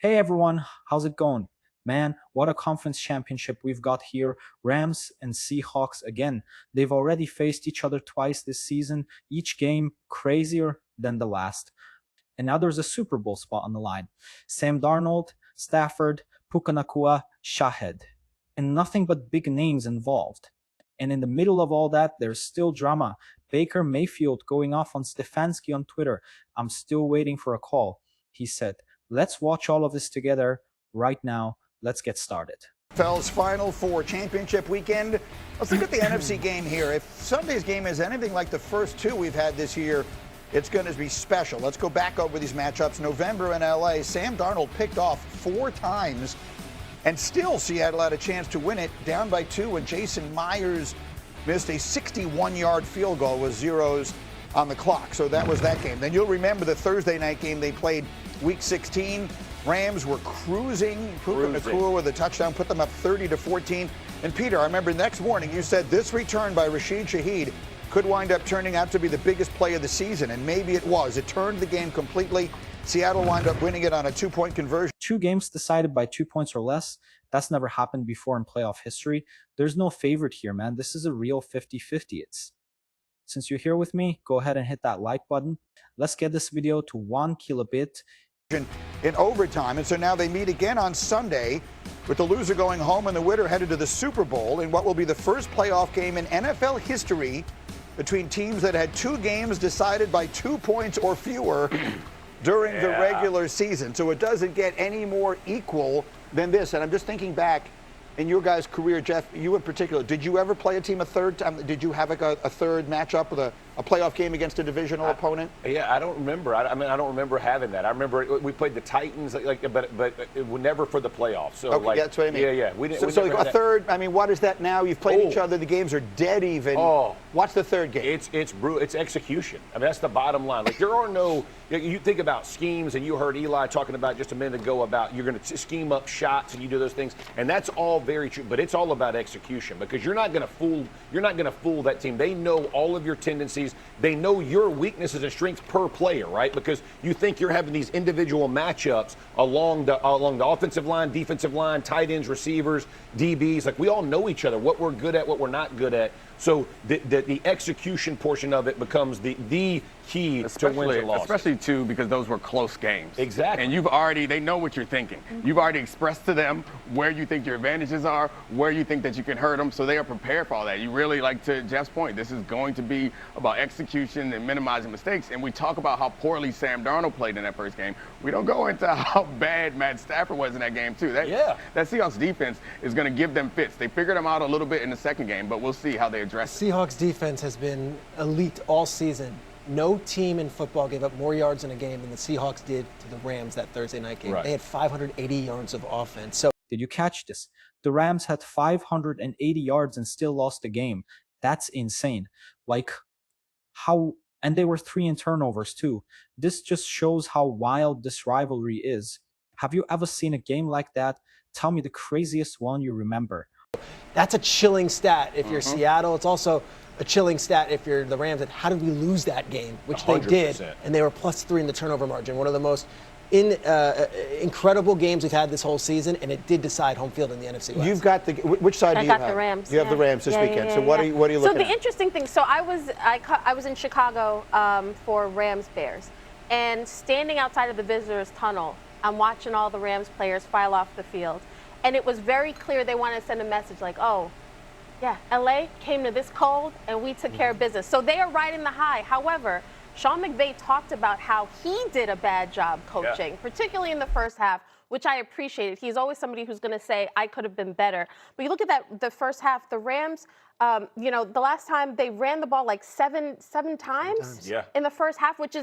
Hey everyone, how's it going? Man, what a conference championship we've got here. Rams and Seahawks again. They've already faced each other twice this season, each game crazier than the last. And now there's a Super Bowl spot on the line. Sam Darnold, Stafford, Puka Nacua, Shahed. And nothing but big names involved. And in the middle of all that, there's still drama. Baker Mayfield going off on Stefanski on Twitter. I'm still waiting for a call. He said, let's watch all of this together right now. Let's get started. NFL's Final Four championship weekend. Let's look at the NFC game here. If Sunday's game is anything like the first two we've had this year, it's going to be special. Let's go back over these matchups. November in LA, Sam Darnold picked off 4 times, and still Seattle had a chance to win it, down by 2 when Jason Myers missed a 61-yard field goal with zeros on the clock. So that was that game. Then you'll remember the Thursday night game they played Week 16. Rams were cruising. Puka Nacua with a touchdown put them up 30-14. And Peter, I remember next morning you said this return by Rashid Shaheed could wind up turning out to be the biggest play of the season, and maybe it was. It turned the game completely. Seattle wound up winning it on a 2-point conversion. 2 games decided by 2 points or less. That's never happened before in playoff history. There's no favorite here, man. This is a real 50-50. Since you're here with me, go ahead and hit that like button. Let's get this video to 1 kilobit. In overtime, and so now they meet again on Sunday, with the loser going home and the winner headed to the Super Bowl in what will be the first playoff game in NFL history between teams that had 2 games decided by 2 points or fewer during the regular season. So it doesn't get any more equal than this. And I'm just thinking back in your guys' career, Jeff, you in particular, did you ever play a team a third time? Did you have a third matchup with a playoff game against a divisional opponent? Yeah, I don't remember. I don't remember having that. I remember we played the Titans, but it was never for the playoffs. So okay, that's what I mean. Yeah. We didn't. So a third. I mean, what is that now? You've played each other. The games are dead even. Oh, what's the third game? It's brutal. It's execution. I mean, that's the bottom line. Like there are no. You think about schemes, and you heard Eli talking about just a minute ago about you're going to scheme up shots and you do those things, and that's all very true. But it's all about execution because you're not going to fool that team. They know all of your tendencies. They know your weaknesses and strengths per player, right? Because you think you're having these individual matchups along the offensive line, defensive line, tight ends, receivers, DBs. Like we all know each other, what we're good at, what we're not good at. So the execution portion of it becomes the key to wins and losses. Especially, too, because those were close games. Exactly. And they know what you're thinking. You've already expressed to them where you think your advantages are, where you think that you can hurt them, so they are prepared for all that. You really, like to Jeff's point, this is going to be about execution and minimizing mistakes. And we talk about how poorly Sam Darnold played in that first game. We don't go into how bad Matt Stafford was in that game, too. That Seahawks defense is going to give them fits. They figured them out a little bit in the second game, but we'll see how they address it. Seahawks defense has been elite all season. No team in football gave up more yards in a game than the Seahawks did to the Rams that Thursday night game. Right. They had 580 yards of offense. So, did you catch this? The Rams had 580 yards and still lost the game. That's insane. Like how, and they were 3 in turnovers too. This just shows how wild this rivalry is. Have you ever seen a game like that? Tell me the craziest one you remember. That's a chilling stat if you're Seattle. It's also a chilling stat if you're the Rams. And how did we lose that game? Which 100%. They did, and they were +3 in the turnover margin. One of the most incredible games we've had this whole season, and it did decide home field in the NFC West. You've got which side do you have? I got the Rams. You have the Rams this weekend. So what are you looking at? So the interesting thing, I was in Chicago for Rams Bears, and standing outside of the visitors tunnel, I'm watching all the Rams players file off the field, and it was very clear they wanted to send a message like, oh, yeah, LA came to this cold and we took care of business. So they are riding the high. However, Sean McVay talked about how he did a bad job coaching, particularly in the first half, which I appreciated. He's always somebody who's going to say, I could have been better. But you look at the first half, the Rams, the last time they ran the ball like seven times in the first half, which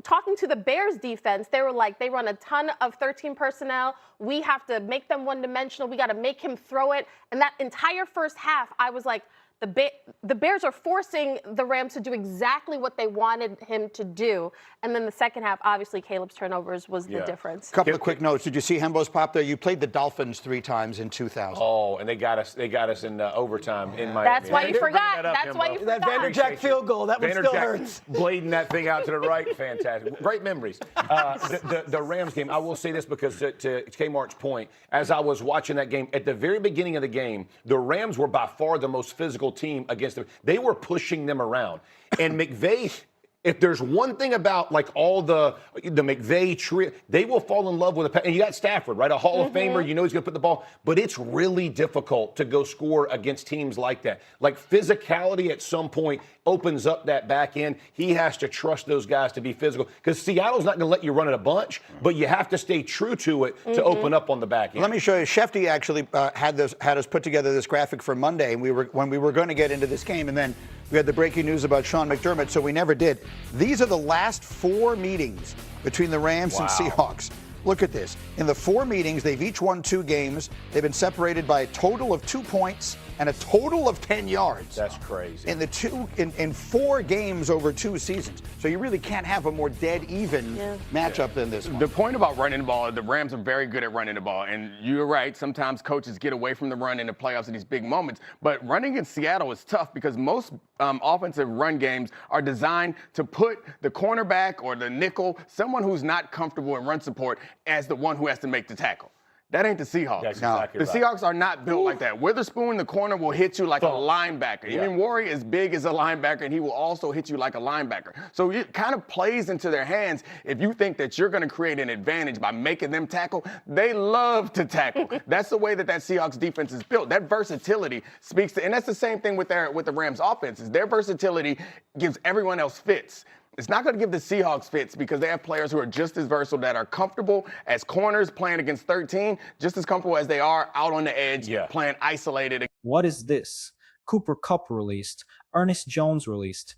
talking to the Bears defense, they were like, they run a ton of 13 personnel. We have to make them one-dimensional. We got to make him throw it. And that entire first half, I was like, the Bears are forcing the Rams to do exactly what they wanted him to do. And then the second half, obviously, Caleb's turnovers was the difference. Couple of quick notes. Did you see Hembo's pop there? You played the Dolphins 3 times in 2000. Oh, and they got us in overtime in Miami. That's why you forgot. That's why you forgot. That Vanderjack field goal, that one still hurts. Blading that thing out to the right, fantastic. Great memories. The Rams game, I will say this because to Kmart's point, as I was watching that game, at the very beginning of the game, the Rams were by far the most physical team against them. They were pushing them around. And McVay, if there's one thing about like all the McVay tree, they will fall in love with a. And you got Stafford, right? A Hall of Famer. You know he's going to put the ball. But it's really difficult to go score against teams like that. Like physicality at some point opens up that back end. He has to trust those guys to be physical because Seattle's not going to let you run it a bunch, but you have to stay true to it to open up on the back end. Let me show you. Shefty actually had us put together this graphic for Monday, and when we were going to get into this game, and then we had the breaking news about Sean McDermott, so we never did. These are the last 4 meetings between the Rams and Seahawks. Look at this. In the 4 meetings, they've each won 2 games. They've been separated by a total of 2 points and a total of 10 yards. That's crazy. In 4 games over 2 seasons. So you really can't have a more dead even matchup than this one. The point about running the ball, the Rams are very good at running the ball. And you're right, sometimes coaches get away from the run in the playoffs in these big moments. But running in Seattle is tough because most offensive run games are designed to put the cornerback or the nickel, someone who's not comfortable in run support, as the one who has to make the tackle. That ain't the Seahawks. That's exactly the right. Seahawks are not built like that. Witherspoon, the corner, will hit you like a linebacker. Even Worry is big as a linebacker, and he will also hit you like a linebacker. So it kind of plays into their hands if you think that you're going to create an advantage by making them tackle. They love to tackle. That's the way that Seahawks defense is built. That versatility speaks to, and that's the same thing with the Rams offenses. Their versatility gives everyone else fits. It's not going to give the Seahawks fits because they have players who are just as versatile, that are comfortable as corners playing against 13, just as comfortable as they are out on the edge playing isolated. What is this? Cooper Kupp released, Ernest Jones released,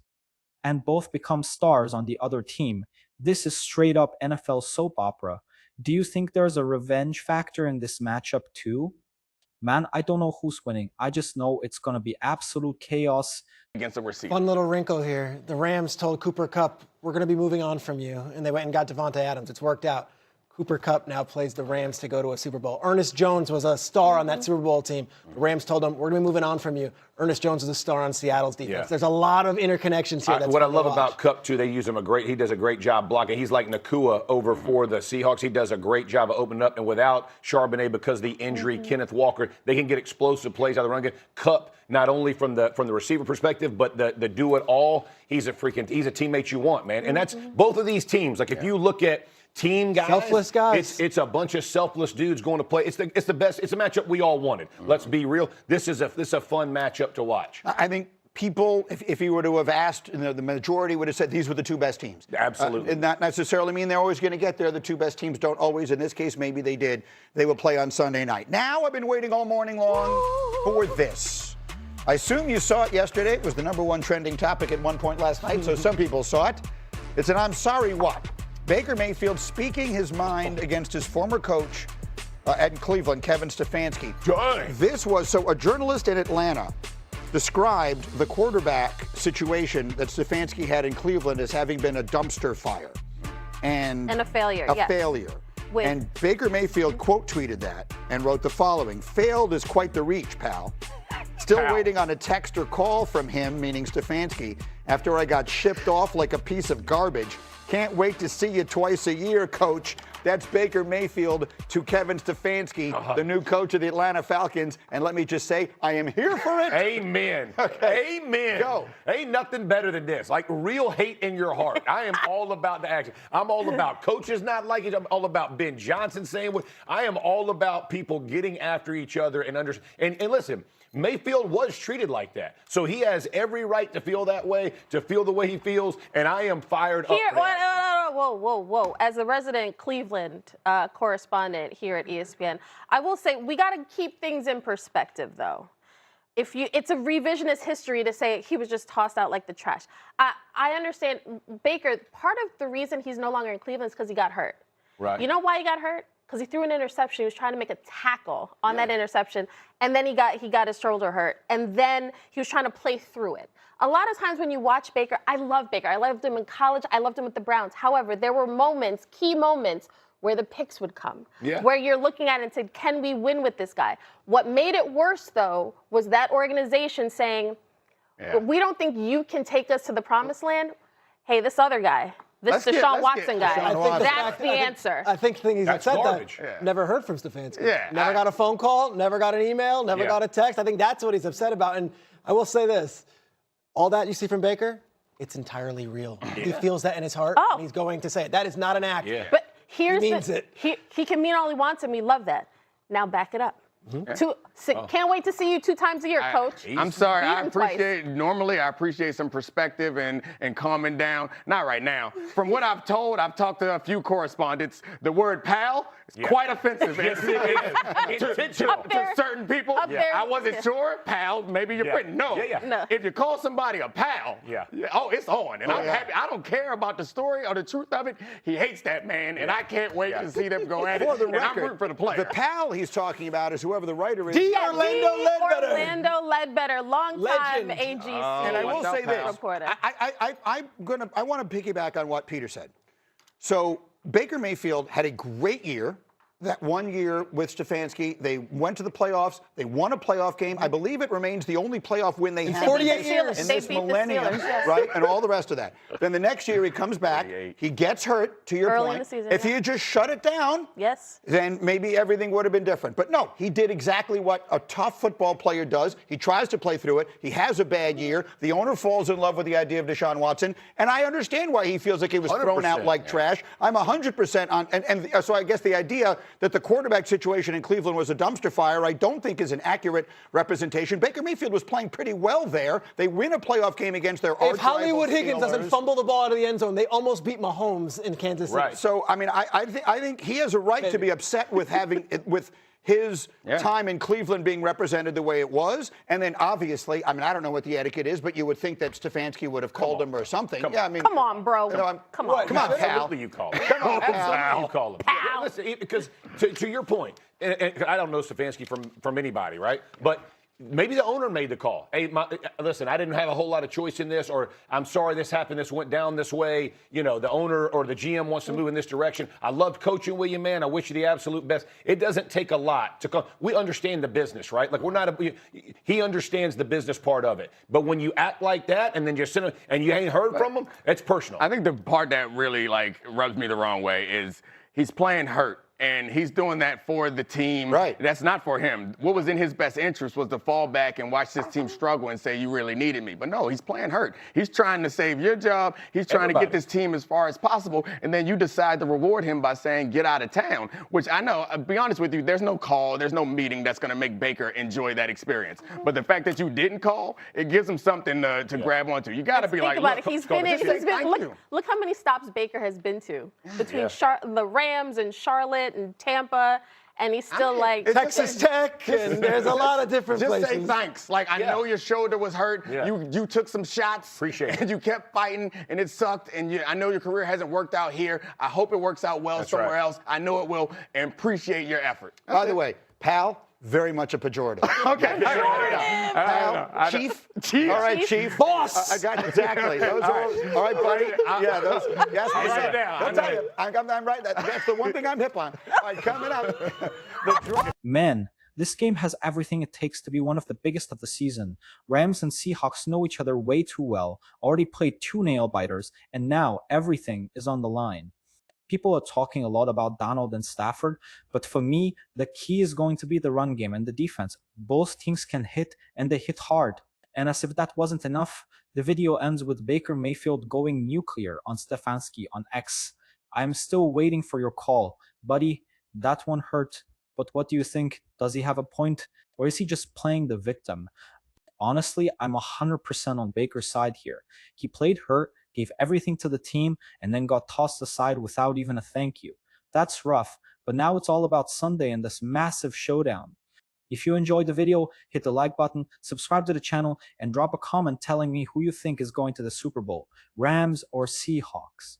and both become stars on the other team. This is straight up NFL soap opera. Do you think there's a revenge factor in this matchup too? Man, I don't know who's winning. I just know it's going to be absolute chaos. Against the receiver. Fun little wrinkle here. The Rams told Cooper Kupp, we're going to be moving on from you. And they went and got Devontae Adams. It's worked out. Cooper Kupp now plays the Rams to go to a Super Bowl. Ernest Jones was a star on that Super Bowl team. The Rams told him, we're going to be moving on from you. Ernest Jones was a star on Seattle's defense. Yeah. There's a lot of interconnections here. What I love about Kupp, too, they use him he does a great job blocking. He's like Nakua over for the Seahawks. He does a great job of opening up. And without Charbonnet, because of the injury, Kenneth Walker, they can get explosive plays out of the run game. Kupp, not only from the receiver perspective, but the do-it-all. He's a teammate you want, man. And that's both of these teams. Like, if you look at team guys, selfless guys. It's a bunch of selfless dudes going to play. It's the best. It's a matchup we all wanted. Let's be real. This is a fun matchup to watch. I think people, if you were to have asked, the majority would have said these were the 2 best teams. Absolutely. And not necessarily mean they're always going to get there. The 2 best teams don't always. In this case, maybe they did. They will play on Sunday night. Now I've been waiting all morning long for this. I assume you saw it yesterday. It was the #1 trending topic at one point last night, so some people saw it. It's an I'm sorry what? Baker Mayfield speaking his mind against his former coach at Cleveland, Kevin Stefanski. Dang. This was, so a journalist in Atlanta described the quarterback situation that Stefanski had in Cleveland as having been a dumpster fire. And a failure, A failure. And Baker Mayfield quote tweeted that and wrote the following: failed is quite the reach, pal. Still waiting on a text or call from him, meaning Stefanski, after I got shipped off like a piece of garbage. Can't wait to see you twice a year, coach. That's Baker Mayfield to Kevin Stefanski, the new coach of the Atlanta Falcons. And let me just say, I am here for it. Amen. Okay. Amen. Go. Ain't nothing better than this. Like real hate in your heart. I am all about the action. I'm all about coaches not liking it. I'm all about Ben Johnson saying what. I am all about people getting after each other and and listen. Mayfield was treated like that. So he has every right to feel that way, to feel the way he feels, and I am fired up for that. Whoa. As a resident Cleveland correspondent here at ESPN, I will say we got to keep things in perspective, though. It's a revisionist history to say he was just tossed out like the trash. I understand Baker, part of the reason he's no longer in Cleveland is because he got hurt. Right. You know why he got hurt? because he threw an interception. He was trying to make a tackle on that interception, and then he got his shoulder hurt, and then he was trying to play through it. A lot of times when you watch Baker, I love Baker. I loved him in college. I loved him with the Browns. However, there were moments, key moments, where the picks would come, where you're looking at it and said, can we win with this guy? What made it worse, though, was that organization saying, we don't think you can take us to the promised land. Hey, this other guy, this Deshaun Watson guy, that's the answer. I think the thing he's upset garbage. that never heard from Stefanski. Never got a phone call, never got an email, never got a text. I think that's what he's upset about. And I will say this, all that you see from Baker, it's entirely real. He feels that in his heart, and he's going to say it. That is not an act. But here's he means it. He can mean all he wants, and we love that. Now back it up. Can't wait to see you 2 times a year, Coach. I'm sorry. Beaten Normally I appreciate some perspective and calming down. Not right now. From what I've talked to a few correspondents, the word pal is quite offensive to certain people. I wasn't sure. Pal, maybe your friend. No. If you call somebody a pal, it's on. And I'm happy. I don't care about the story or the truth of it. He hates that man, and I can't wait to see them go at it. For the record, I'm rooting for the player. The pal he's talking about is whoever the writer is. Orlando Ledbetter, longtime AGC. And I will say this, reporter. I want to piggyback on what Peter said. So Baker Mayfield had a great year. That 1 year with Stefanski, they went to the playoffs. They won a playoff game. I believe it remains the only playoff win they had 48 years. in this millennium, right? And all the rest of that. Then the next year he comes back. He gets hurt, to your Early point. in the season, if he had just shut it down, then maybe everything would have been different. But no, he did exactly what a tough football player does. He tries to play through it. He has a bad year. The owner falls in love with the idea of Deshaun Watson. And I understand why he feels like he was thrown out like trash. I'm 100% on. And so I guess the idea that the quarterback situation in Cleveland was a dumpster fire, I don't think is an accurate representation. Baker Mayfield was playing pretty well there. They win a playoff game against their arch-rival If Hollywood Higgins Steelers. doesn't fumble the ball out of the end zone, they almost beat Mahomes in Kansas City. Right. So, I mean, I think he has a right to be upset with having with his time in Cleveland being represented the way it was. And then obviously, I mean, I don't know what the etiquette is, but you would think that Stefanski would have called him or something. I mean, come on, bro. Come on, pal. Absolutely you call him. Come on, pal. You call him. Pal. Listen, because to your point, and I don't know Stefanski from anybody, right? But maybe the owner made the call. Hey, listen, I didn't have a whole lot of choice in this, or I'm sorry this happened, this went down this way. You know, the owner or the GM wants to move in this direction. I loved coaching with you, man. I wish you the absolute best. It doesn't take a lot to come. We understand the business, right? Like, he understands the business part of it. But when you act like that and then just sit and you ain't heard from him, it's personal. I think the part that really, rubs me the wrong way is he's playing hurt. And he's doing that for the team. Right. That's not for him. What was in his best interest was to fall back and watch this team struggle and say, you really needed me. But no, he's playing hurt. He's trying to save your job. He's trying to get this team as far as possible. And then you decide to reward him by saying, get out of town, which I know, I'll be honest with you, there's no call, there's no meeting that's going to make Baker enjoy that experience. But the fact that you didn't call, it gives him something to grab onto. You got to be like, look, look how many stops Baker has been to between the Rams and Charlotte and Tampa, and he's still Texas Tech, and there's a lot of different places. Just say thanks. I know your shoulder was hurt. You took some shots. Appreciate it. And you kept fighting, and it sucked. And I know your career hasn't worked out here. I hope it works out well somewhere else. I know it will, and appreciate your effort. By the way, pal, very much a pejorative. Okay. Pal, chief. All right, chief. Boss. I got exactly. Those all right, buddy. Yeah, those. Yes, I'll write it down. I'll tell you. I'm right. That's the one thing I'm hip on. All right, coming up. Man, this game has everything it takes to be one of the biggest of the season. Rams and Seahawks know each other way too well, already played 2 nail-biters, and now everything is on the line. People are talking a lot about Darnold and Stafford, but for me, the key is going to be the run game and the defense. Both teams can hit, and they hit hard. And as if that wasn't enough, the video ends with Baker Mayfield going nuclear on Stefanski on X. I'm still waiting for your call. Buddy, that one hurt. But what do you think? Does he have a point? Or is he just playing the victim? Honestly, I'm 100% on Baker's side here. He played hurt, gave everything to the team, and then got tossed aside without even a thank you. That's rough, but now it's all about Sunday and this massive showdown. If you enjoyed the video, hit the like button, subscribe to the channel, and drop a comment telling me who you think is going to the Super Bowl, Rams or Seahawks.